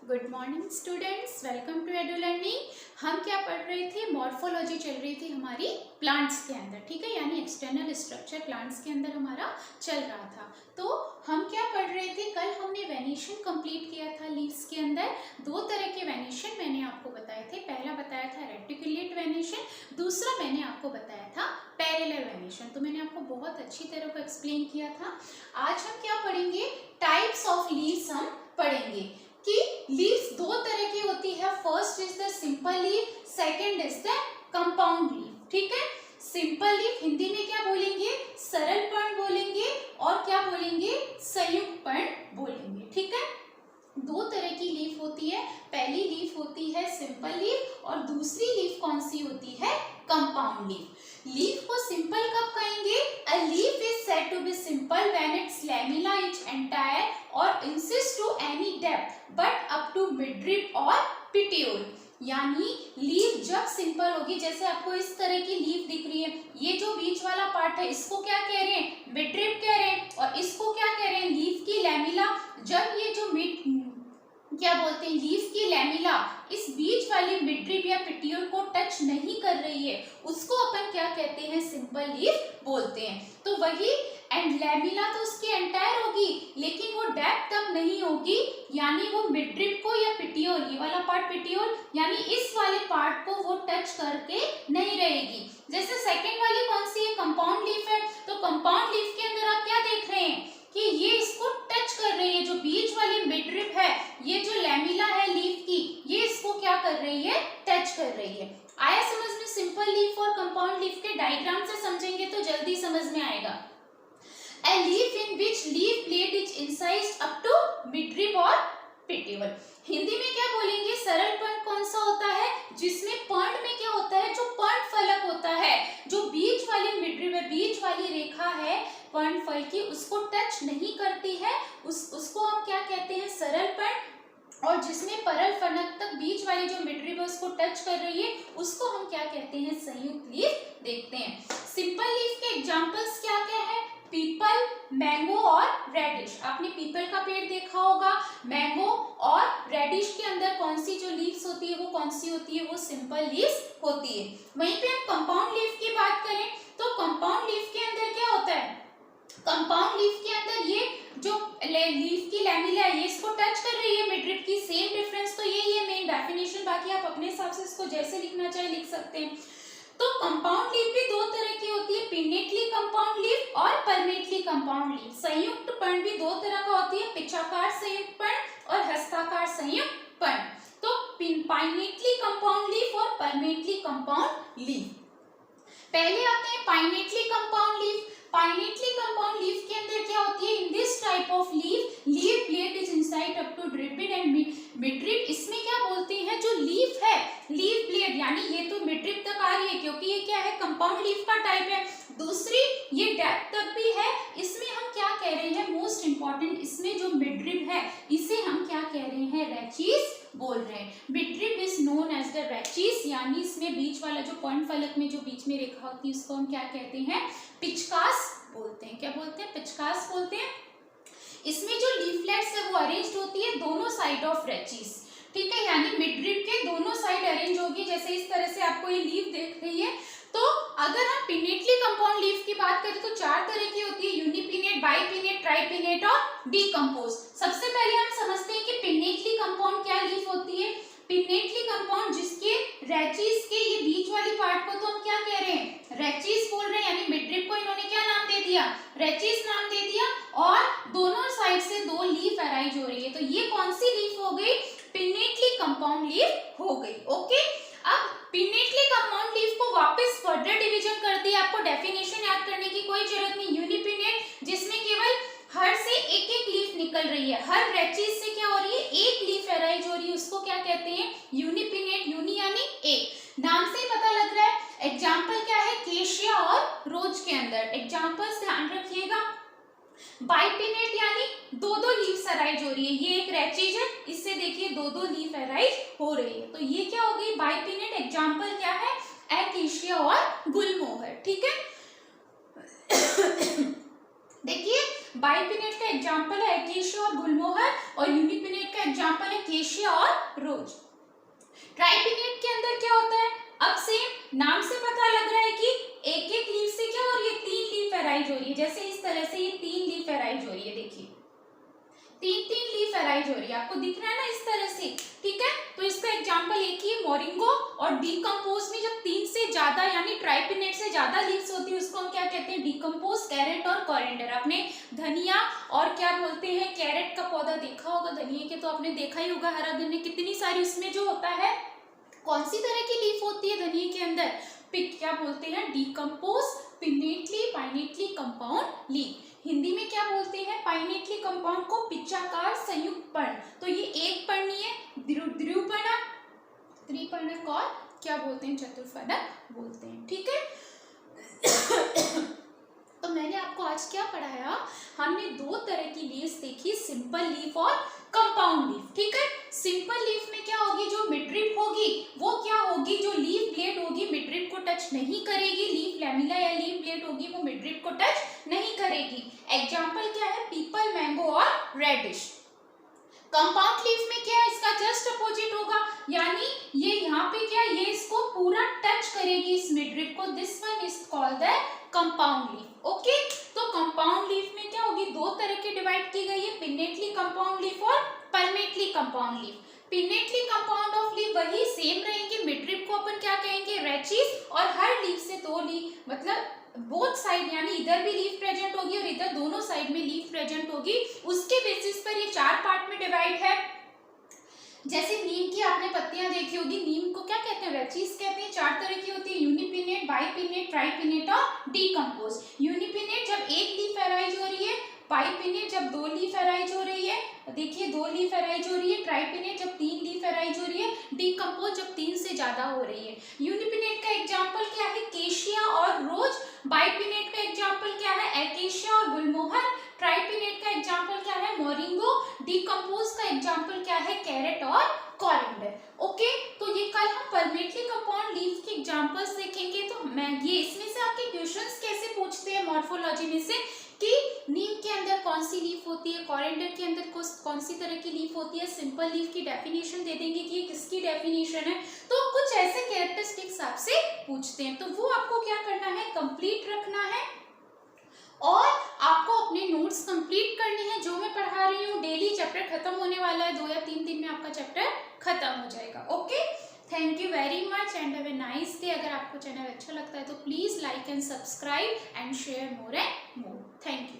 Good morning students, welcome to Edu learning. हम क्या पढ़ रहे थे? मॉर्फोलॉजी चल रही थी हमारी प्लांट्स के अंदर, ठीक है, यानी एक्सटर्नल स्ट्रक्चर प्लांट्स के अंदर हमारा चल रहा था। तो हम क्या पढ़ रहे थे? कल हमने वेनिशन कंप्लीट किया था लीव्स के अंदर। दो तरह के वेनिशन मैंने आपको बताए थे। पहला बताया था रेटिकुलेट वेनिशन, दूसरा मैंने आपको बताया था पैरेलल वेनिशन। तो मैंने आपको बहुत अच्छी तरह को एक्सप्लेन किया था। आज हम क्या पढ़ेंगे? टाइप्स ऑफ लीव्स हम पढ़ेंगे कि लीव्स दो तरह की होती है। First is the simple leave, second is the compound leave, ठीक है। सिंपल लीव हिंदी में क्या बोलेंगे? सरल पर्ण बोलेंगे, और क्या बोलेंगे? संयुक्त पर्ण बोलेंगे, ठीक है। दो तरह की लीफ होती है। पहली लीफ होती है सिंपल लीफ और दूसरी लीफ कौन सी होती है? Compound leaf. लीफ को सिंपल कब कहेंगे? A leaf is said to be simple when its lamella is entire or incised to any depth but up to midrib or petiole. यानी लीफ जब सिंपल होगी, जैसे आपको इस तरह की लीफ दिख रही है, ये जो बीच वाला पार्ट है इसको क्या कह रहे हैं? मिडरिप कह रहे हैं। और इसको क्या कह रहे हैं? लीफ की लैमेला। जब ये जो क्या बोलते हैं, लीफ की लैमेला इस बीच वाली मिडरिप या पिटियोल को टच नहीं कर रही है, उसको अपन क्या कहते हैं? सिंपल लीफ बोलते हैं। तो वही एंड लैमेला तो उसकी एंटायर होगी, लेकिन वो डेप्थ तक नहीं होगी, यानी वो मिडरिप को या पिटियोल, ये वाला पार्ट पिटियोल, यानी इस वाले पार्ट को वो टच करके नहीं रहेगी। जैसे सेकंड वाली कौन सी है? कंपाउंड लीफ है। तो कंपाउंड लीफ के अंदर आप क्या देख रहे हैं कि ये इसको टच कर रही है। जो बीच वाली मिडरिप है, ये जो लैमेला है लीफ की, ये इसको क्या कर रही है? टच कर रही है। आया समझ में? सिंपल लीफ और कंपाउंड लीफ के डायग्राम से समझेंगे तो जल्दी समझ में आएगा। A leaf in which leaf blade is incised up to midrib और petiole। हिंदी में क्या बोलेंगे? सरल पर्ण कौन सा होता है? जिसमें पर्ण में क्या होता है? जो पर्ण फलक होता है, जो बीच वाली मिडरिब है, बीच वाली रेखा है पर्ण फल की, उसको टच नहीं करती है, उसको हम क्या कहते हैं? सरल पर्ण। और जिसमें परल फलक तक बीच वाली जो मिडरिब है उसको टच कर रही है, उसको हम क्या कहते हैं? संयुक्त लीफ देखते हैं। सिंपल लीफ के एग्जांपल्स क्या क्या है? पीपल, मैंगो और रेडिश। आपने पीपल का पेड़ देखा होगा। मैंगो और रेडिश के अंदर कौन सी जो लीव्स होती है वो कौन सी होती है? वो सिंपल लीव्स होती है। वहीं पे हम कंपाउंड लीफ की बात करें तो कंपाउंड लीफ के अंदर क्या होता है? कंपाउंड लीफ के अंदर ये जो लीफ की लैमेला है, ये इसको टच कर रही है मिडरिप की। सेम डिफरेंस तो यही है मेन डेफिनेशन, बाकी आप अपने हिसाब से इसको जैसे लिखना चाहे लिख सकते हैं। तो कंपाउंड लीफ भी दो तरह की होती है, पिनेटली कंपाउंड लीफ और परमेटली कंपाउंड लीफ। संयुक्त पर्ण भी दो तरह का होती है, पिचाकार संयुक्त पर्ण और हस्ताकार संयुक्त पर्ण। तो पाइनेटली कंपाउंड लीफ और परमेटली कंपाउंड लीफ। पहले आते हैं pinnately compound leaf. Pinnately compound leaf के अंदर क्या होती है? In this type of leaf leaf blade is incised up to ड्रिपिड एंड मिडरिप। इसमें क्या बोलते हैं? जो लीफ है, लीफ ब्लेड, यानी ये तो मिडरिप तक आ रही है क्योंकि ये क्या है? कंपाउंड लीफ का टाइप है। दूसरी ये डेप्थ तक भी है। इसमें हम क्या कह रहे हैं? मोस्ट इंपॉर्टेंट, इसमें जो मिडरिप है इसे हम क्या कह रहे हैं? रेचिस बोल रहे हैं। Midrib is known as the rachis, यानी इसमें बीच वाला जो पर्ण फलक में जो बीच में रेखा होती है उसको हम क्या कहते हैं? पिचकास बोलते हैं। क्या बोलते हैं? पिचकास बोलते हैं। इसमें जो लीफलेट्स है वो अरेंज्ड होती है दोनों साइड ऑफ रेचिस, ठीक है, यानी मिडरिप के दोनों साइड अरेंज होगी। जैसे इस तरह से आपको ये लीफ देख रही है। तो अगर हम पिनेटली कंपाउंड लीफ की बात करें तो चार तरह की होती है, यूनिपिनेट, बाइपिनेट, ट्राइपिनेट और डीकंपोज। सबसे पहले हम समझते हैं कि पिनेटली कंपाउंड क्या लीफ होती है। पिनेटली कंपाउंड जिसके रेचिस के ये बीच वाली पार्ट को तो हम क्या कह रहे हैं? रेचिस बोल रहे हैं, यानी मिडरिप को इन्होंने क्या नाम दे दिया? रेचिस नाम दे दिया। और दोनों साइड से दो लीफ अराइज हो रही है, तो ये कौन सी लीफ हो गई? पिनेटली कंपाउंड लीफ हो गई। ओके, अब पिनेटली कंपाउंड लीफ को वापस फर्दर डिवीजन कर दिया। आपको डेफिनेशन याद करने की कोई जरूरत नहीं। यूनिपिनेट, जिसमें केवल हर से एक एक लीफ निकल रही है, हर रेचिस से क्या हो रही है? एक लीफ अराइज हो रही है, उसको क्या कहते हैं? यूनिपिनेट। यूनि यानी एक, नाम से ही पता लग रहा है। एग्जाम्पल क्या है? केशिया और रोज के अंदर। एग्जाम्पल्स ध्यान रखिएगा। बाइपिनेट यानी दो दो लीव्स अराइज हो रही है, ये एक रेचिस है, इससे देखिए दो दो लीफ अराइज हो रही है, तो ये क्या हो गई? बाइपिनेट। एग्जाम्पल क्या है? एकेशिया और गुलमोहर, ठीक है। देखिए बाइपिनेट का एग्जाम्पल है एकेशिया और गुलमोहर, और यूनिपिनेट का एग्जाम्पल है केशिया और रोज। ट्राइपिनेट के अंदर क्या होता है, अब सेम नाम से पता लग रहा है कि एक एक लीफ से क्या हो रही है, 3 लीफ अराइज हो रही है। जैसे इस तरह से ये 3 लीफ अराइज हो रही है, देखिए 3 लीफ अराइज हो रही है, आपको दिख रहा है ना इस तरह से, ठीक है। तो इसका एग्जांपल एक ही है मोरिंगो, और डीकंपोज में जब 3 से ज्यादा यानी ट्राइपिनेट से ज्यादा लीव्स होती है उसको हम क्या कहते हैं, डीकंपोज, कैरेट और कोरिएंडर। आपने धनिया और क्या बोलते हैं कैरेट का पौधा देखा होगा, धनिया के तो आपने देखा ही होगा, हरा धनिया कितनी सारी उसमें जो होता है, कौन सी तरह की लीफ होती है धनिया के अंदर, क्या बोलते हैं, decompound pinnately pinnately compound leaf. Hindi में क्या बोलते हैं, पाइनेटली कंपाउंड को पिच्चाकार संयुक्त पर्ण। तो ये एक पर्णी है, द्विपर्णक, त्रिपर्णक और क्या बोलते हैं, चतुर्पर्णक बोलते हैं, ठीक है। तो मैंने आपको आज क्या पढ़ाया, हमने 2 तरह की लीव्स देखी, सिंपल लीफ और कंपाउंड लीफ, ठीक है। सिंपल लीफ में क्या होगी, जो मिडरिप होगी वो क्या होगी, जो लीफ ब्लेड होगी मिडरिप को टच नहीं करेगी, लीफ लैमिला या लीफ ब्लेड होगी वो मिडरिप को टच नहीं करेगी। एग्जाम्पल क्या है, पीपल, मैंगो और रेडिश। कंपाउंड लीफ में क्या है, इसका जस्ट अपोजिट होगा, यानी ये यहाँ पे क्या, ये इसको पूरा टच करेगी इस मिडरिप को, this one is called the compound leaf, okay. तो कंपाउंड लीफ में क्या होगी, 2 तरह की डिवाइड की गई है, पिनेटली कंपाउंड लीफ और palmately compound leaf. Pinnately compound of leaf वही सेम रहेंगे, मिडरिप को अपन क्या कहेंगे, रेचिस, और हर लीफ से 2 लीफ, मतलब बोथ साइड यानी इधर भी लीफ प्रेजेंट होगी और इधर दोनों साइड में लीफ प्रेजेंट होगी, उसके बेसिस पर ये 4 पार्ट में डिवाइड है। जैसे नीम की आपने पत्तियां देखी होगी, नीम को क्या कहते हैं, रेचिस कहते हैं। 4 तरह की होती है, यूनिपिनेट, बाइपिनेट, ट्राइपिनेट और डीकंपोज। यूनिपिनेट जब 1 लीफ अराइज हो रही है, बाइपिनेट जब 2 लीफ अराइज हो रही है, देखिए 2 लीफ अराइज हो रही है, ट्राइपिनेट जब 3 लीफ अराइज हो रही है, डीकंपोज जब 3 से ज्यादा हो रही है। यूनिपिनेट का एग्जांपल क्या है, केशिया और रोज। बाइपिनेट का एग्जांपल क्या है, एकेशिया और गुलमोहर। ट्राइपिनेट का एग्जांपल क्या है, मोरिंगो। डीकंपोज का एग्जांपल क्या है, कैरेट और कोरिएंडर, ओके। तो ये कल हम परमेटली कंपाउंड लीफ के एग्जांपल्स देखेंगे। तो मैं ये इसमें से आपके क्वेश्चंस कैसे पूछते हैं मॉर्फोलॉजी में से, कि नीम के अंदर कौन सी लीफ होती है, कोरिएंडर के अंदर कौन सी तरह की लीफ होती है, सिंपल लीफ की डेफिनेशन दे देंगे कि ये किसकी डेफिनेशन है। तो कुछ ऐसे कैरेक्टरिस्टिक्स आपसे पूछते हैं, तो वो आपको क्या करना है, कंप्लीट रखना है, और आपको अपने नोट्स कंप्लीट करने हैं जो मैं पढ़ा रही हूँ। डेली चैप्टर खत्म होने वाला है, 2 या 3 दिन में आपका चैप्टर खत्म हो जाएगा, okay. Thank you very much and have a nice day. अगर आपको चैनल अच्छा लगता है तो please like and subscribe and share more and more. Thank you.